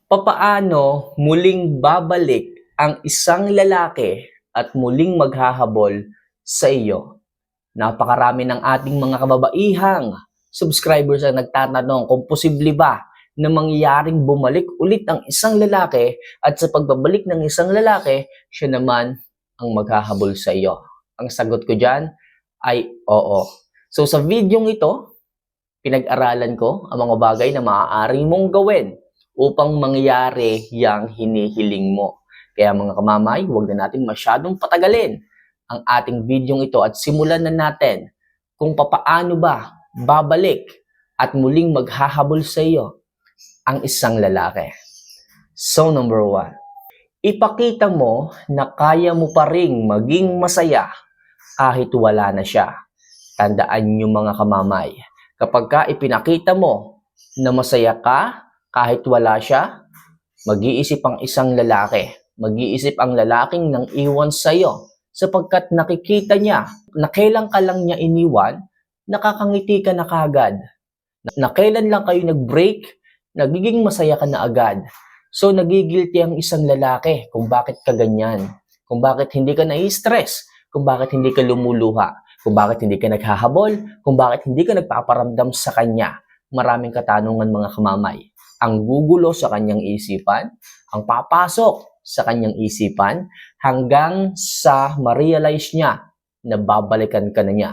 Papaano muling babalik ang isang lalaki at muling maghahabol sa iyo? Napakarami ng ating mga kababaihang subscribers ang nagtatanong kung posible ba na mangyayaring bumalik ulit ang isang lalaki at sa pagbabalik ng isang lalaki, siya naman ang maghahabol sa iyo. Ang sagot ko dyan ay oo. So sa videong ito, pinag-aralan ko ang mga bagay na maaari mong gawin upang mangyari yang hinihiling mo. Kaya mga kamamay, huwag na natin masyadong patagalin ang ating videong ito at simulan na natin kung papaano ba babalik at muling maghahabol sa iyo ang isang lalaki. So number 1, ipakita mo na kaya mo pa ring maging masaya kahit wala na siya. Tandaan niyo mga kamamay, kapag ka ipinakita mo na masaya ka kahit wala siya, mag-iisip ang isang lalaki. Mag-iisip ang lalaking nang iwan sa'yo sapagkat nakikita niya na kailan ka lang niya iniwan, nakakangiti ka na kagad. Na kailan lang kayo nag-break, nagiging masaya ka na agad. So nagigilty ang isang lalaki kung bakit ka ganyan, kung bakit hindi ka nai-stress, kung bakit hindi ka lumuluha, kung bakit hindi ka naghahabol, kung bakit hindi ka nagpaparamdam sa kanya. Maraming katanungan mga kamamay. Ang gugulo sa kanyang isipan, ang papasok sa kanyang isipan, hanggang sa ma-realize niya na babalikan ka na niya.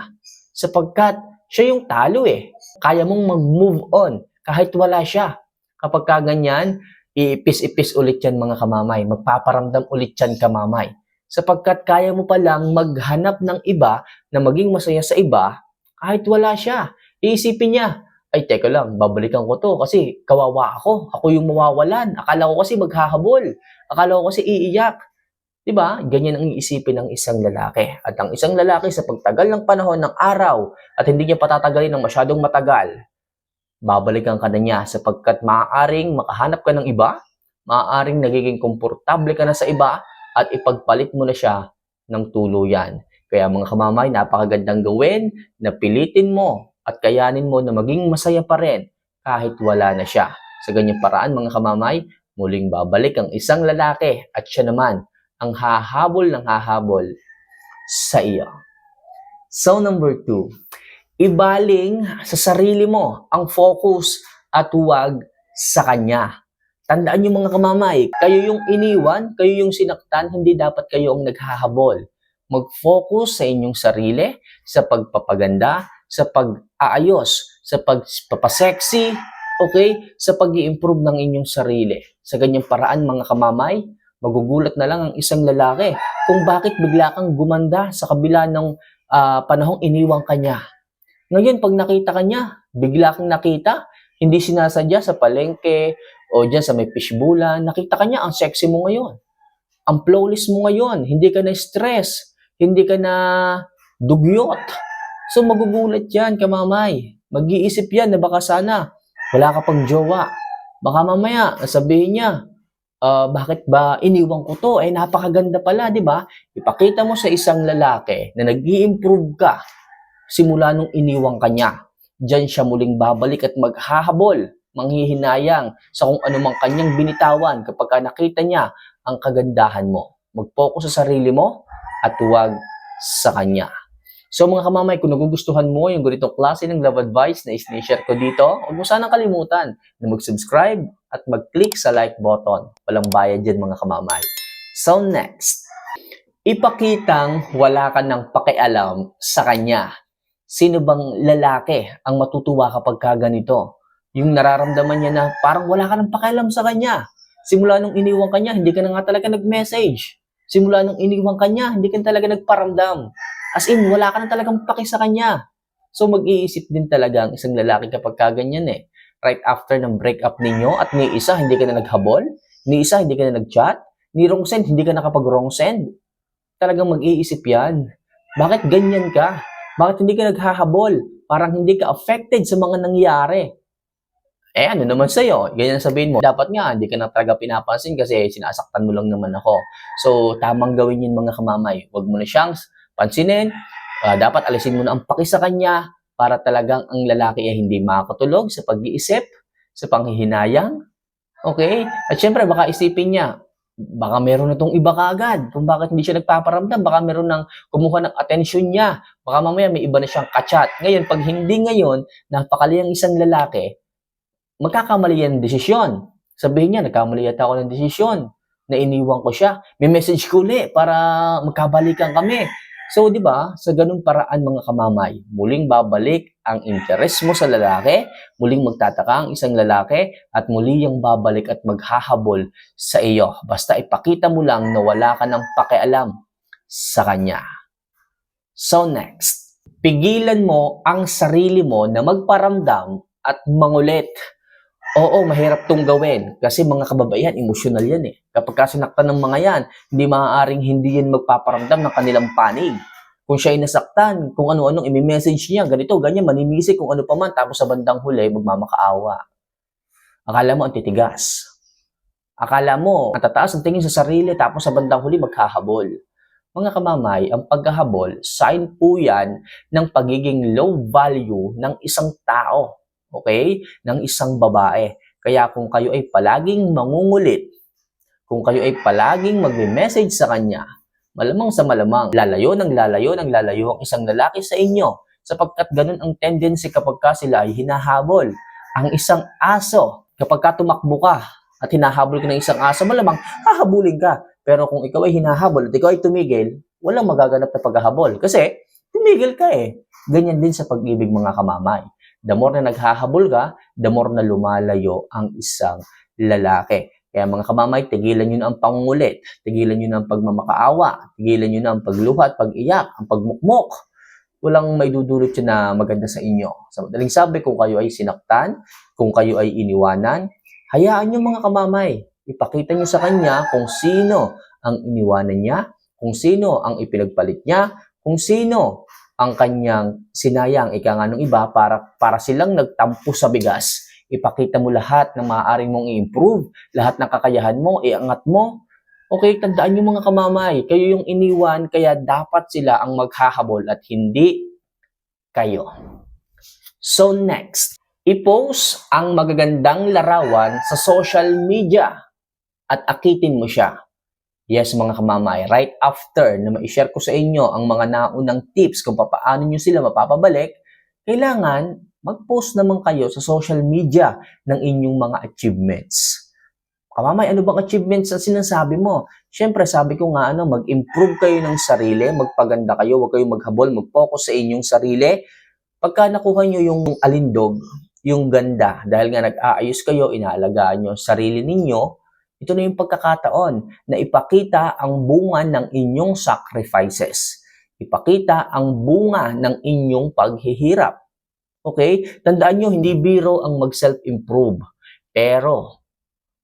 Sapagkat siya yung talo eh. Kaya mong mag-move on kahit wala siya. Kapag kaganyan, iipis-ipis ulit yan mga kamamay. Magpaparamdam ulit yan kamamay. Sapagkat kaya mo palang maghanap ng iba na maging masaya sa iba kahit wala siya. Iisipin niya, ay teka lang, babalikan ko to kasi kawawa ako. Ako yung mawawalan. Akala ko kasi maghahabol. Akala ko kasi iiyak. Diba? Ganyan ang iisipin ng isang lalaki. At ang isang lalaki sa pagtagal ng panahon ng araw at hindi niya patatagalin ng masyadong matagal, babalikan ka na niya sapagkat maaaring makahanap ka ng iba, maaaring nagiging komportable ka na sa iba, at ipagpalit mo na siya ng tuluyan. Kaya mga kamamay, napakagandang gawin na pilitin mo at kayanin mo na maging masaya pa rin kahit wala na siya. Sa ganyang paraan mga kamamay, muling babalik ang isang lalaki at siya naman ang hahabol ng hahabol sa iyo. So number 2, ibaling sa sarili mo ang focus at huwag sa kanya. Tandaan niyo mga kamamay, kayo yung iniwan, kayo yung sinaktan, hindi dapat kayo ang naghahabol. Mag-focus sa inyong sarili, sa pagpapaganda, sa pag-aayos, sa pagpapasexy, okay? Sa pag-i-improve ng inyong sarili. Sa ganyang paraan mga kamamay, magugulat na lang ang isang lalaki kung bakit bigla kang gumanda sa kabila ng panahong iniwang kanya. Ngayon, pag nakita ka niya, bigla kang nakita, hindi sinasadya sa palengke o dyan sa may fishbowlan, nakita ka niya, ang sexy mo ngayon. Ang flawless mo ngayon, hindi ka na stress, hindi ka na dugyot. So magugulat yan, kamamay. Mag-iisip yan na baka sana wala ka pang jowa. Baka mamaya, sabihin niya, bakit ba iniwan ko to? Eh, napakaganda pala, di ba? Ipakita mo sa isang lalaki na nag-i-improve ka simula nung iniwang kanya. Diyan siya muling babalik at maghahabol, manghihinayang sa kung anumang kanyang binitawan kapag nakita niya ang kagandahan mo. Mag-focus sa sarili mo at huwag sa kanya. So mga kamamay, kung nagugustuhan mo yung ganitong klase ng love advice na is-share ko dito, huwag mo sanang kalimutan na mag-subscribe at mag-click sa like button. Walang bayad dyan mga kamamay. So next, ipakitang wala ka ng pakialam sa kanya. Sino bang lalaki ang matutuwa kapag ganito? Yung nararamdaman niya na parang wala ka ng pakialam sa kanya. Simula nung iniwang kanya, hindi ka na nga talaga nag-message. Simula nung iniwang kanya, hindi ka na talaga nagparamdam. As in, wala ka na talagang paki sa kanya. So mag-iisip din talaga ang isang lalaki kapag ganyan eh. Right after ng breakup ninyo at ni isa hindi ka na naghabol, ni isa hindi ka na nag-chat, ni wrong send hindi ka nakapag-wrong send. Talagang mag-iisip yan. Bakit ganyan ka? Bakit hindi ka naghahabol? Parang hindi ka affected sa mga nangyari. Eh ano naman sa'yo? Ganyan sabihin mo. Dapat nga, hindi ka na talaga pinapansin kasi sinasaktan mo lang naman ako. So, tamang gawin yun mga kamamay. Huwag mo na siyang pansinin. Dapat alisin mo na ang paki sa kanya para talagang ang lalaki ay hindi makakatulog sa pag-iisip, sa panghihinayang. Okay? At syempre, baka isipin niya, baka meron na tong iba kaagad. Kung bakit hindi siya nagpaparamdam, baka meron ng kumuha ng atensyon niya. Baka mamaya may iba na siyang kachat. Ngayon, pag hindi ngayon, napakaliyang isang lalaki, magkakamali yan ng desisyon. Sabihin niya, nagkamali yata ako ng desisyon na iniwan ko siya. May message ko ulit para magkabalikan kami. So, di ba, sa ganung paraan mga kamamay, muling babalik ang interes mo sa lalaki, muling magtataka ang isang lalaki, at muli yung babalik at maghahabol sa iyo. Basta ipakita mo lang na wala ka ng pakialam sa kanya. So next, pigilan mo ang sarili mo na magparamdam at mangulit. Oo, mahirap tong gawin kasi mga kababaihan, emosyonal yan eh. Kapag sinaktan ng mga yan, hindi maaaring hindi yan magpaparamdam ng kanilang panig. Kung siya ay nasaktan, kung ano-anong i-message niya, ganito, ganyan, manimisik, kung ano pa man, tapos sa bandang huli, magmamakaawa. Akala mo ang titigas. Akala mo, ang tataas ang tingin sa sarili, tapos sa bandang huli, maghahabol. Mga kamamay, ang paghahabol, sign po yan ng pagiging low value ng isang tao. Okay? Ng isang babae. Kaya kung kayo ay palaging mangungulit, kung kayo ay palaging magme-message sa kanya, malamang sa malamang, lalayo ang isang lalaki sa inyo, sapagkat ganun ang tendency kapag ka sila ay hinahabol. Ang isang aso, kapag ka tumakbo ka at hinahabol ka ng isang aso, malamang hahabulin ka. Pero kung ikaw ay hinahabol at ikaw ay tumigil, walang magaganap na paghahabol. Kasi tumigil ka eh. Ganyan din sa pag-ibig mga kamamay. The more na naghahabol ka, the more na lumalayo ang isang lalaki. Kaya mga kamamay, tigilan nyo na ang pangungulit, tigilan nyo na ang pagmamakaawa, tigilan nyo na ang pagluha at pag-iyak, ang pagmukmok. Walang may dudulot yun na maganda sa inyo. Sa madaling sabi, kung kayo ay sinaktan, kung kayo ay iniwanan, hayaan nyo mga kamamay. Ipakita nyo sa kanya kung sino ang iniwanan niya, kung sino ang ipinagpalit niya, kung sino ang kanyang sinayang ika nga ng iba para silang nagtampo sa bigas. Ipakita mo lahat ng maaaring mong i-improve, lahat ng kakayahan mo, iangat mo. Okay, tandaan nyo mga kamamay, kayo yung iniwan, kaya dapat sila ang maghahabol at hindi kayo. So next, i-post ang magagandang larawan sa social media at akitin mo siya. Yes, mga kamamay, right after na ma-share ko sa inyo ang mga naunang tips kung paano nyo sila mapapabalik, kailangan mag-post naman kayo sa social media ng inyong mga achievements. Kamamay, ano bang achievements ang sinasabi mo? Siyempre, sabi ko nga, mag-improve kayo ng sarili, magpaganda kayo, huwag kayong maghabol, mag-focus sa inyong sarili. Pagka nakuha nyo yung alindog, yung ganda, dahil nga nag-aayos kayo, inaalagaan nyo sarili ninyo, ito na yung pagkakataon na ipakita ang bunga ng inyong sacrifices. Ipakita ang bunga ng inyong paghihirap. Okay? Tandaan nyo, hindi biro ang mag-self-improve. Pero,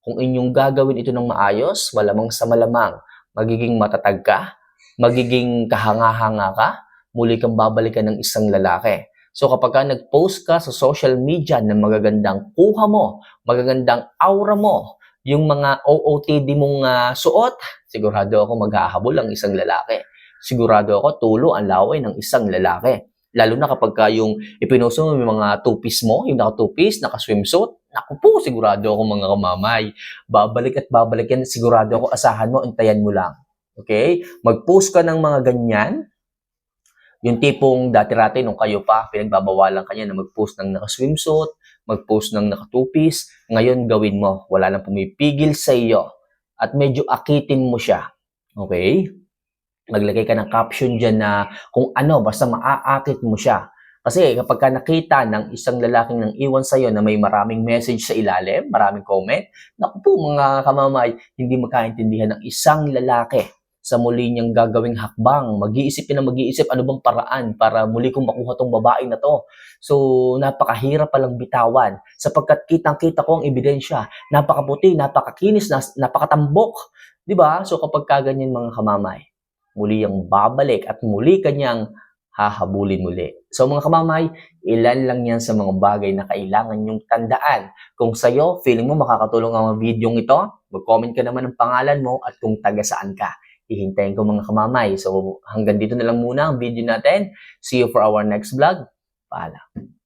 kung inyong gagawin ito ng maayos, malamang sa malamang, magiging matatag ka, magiging kahanga-hanga ka, muli kang babalikan ng isang lalaki. So kapag ka nag-post ka sa social media ng magagandang kuha mo, magagandang aura mo, yung mga OOTD mong suot, sigurado ako maghahabol ang isang lalaki. Sigurado ako tulo ang laway ng isang lalaki. Lalo na kapag ka yung ipinoso mo yung mga two-piece mo, yung naka-two-piece, naka-swimsuit, naku po, sigurado ako mga kamamay. Babalik at babalik yan, sigurado ako, asahan mo, antayan mo lang. Okay? Mag-post ka ng mga ganyan. Yung tipong dati-rati nung kayo pa, pinagbabawalan kanya na mag-post ng naka-swimsuit, mag-post ng naka-two-piece, ngayon gawin mo. Wala nang pumipigil sa iyo. At medyo akitin mo siya. Okay? Maglagay ka ng caption dyan na kung ano, basta maaakit mo siya. Kasi kapag ka nakita ng isang lalaking nang iwan sa'yo na may maraming message sa ilalim, maraming comment, naku po mga kamamay, hindi magkaintindihan ng isang lalaki sa muli niyang gagawing hakbang. Mag-iisip na mag-iisip ano bang paraan para muli kong makuha tong babae na to. So, napakahirap palang bitawan sapagkat kitang-kita ko ang ebidensya. Napakaputi, napakakinis, napakatambok. Diba? So, kapag kaganyan mga kamamay, muli yang babalik at muli kanyang hahabulin muli. So mga kamamay, ilan lang yan sa mga bagay na kailangan nyong tandaan. Kung sa'yo, feeling mo makakatulong ang video ito, mag-comment ka naman ng pangalan mo at kung taga saan ka. Hihintayin ko mga kamamay. So hanggang dito na lang muna ang video natin. See you for our next vlog. Paalam.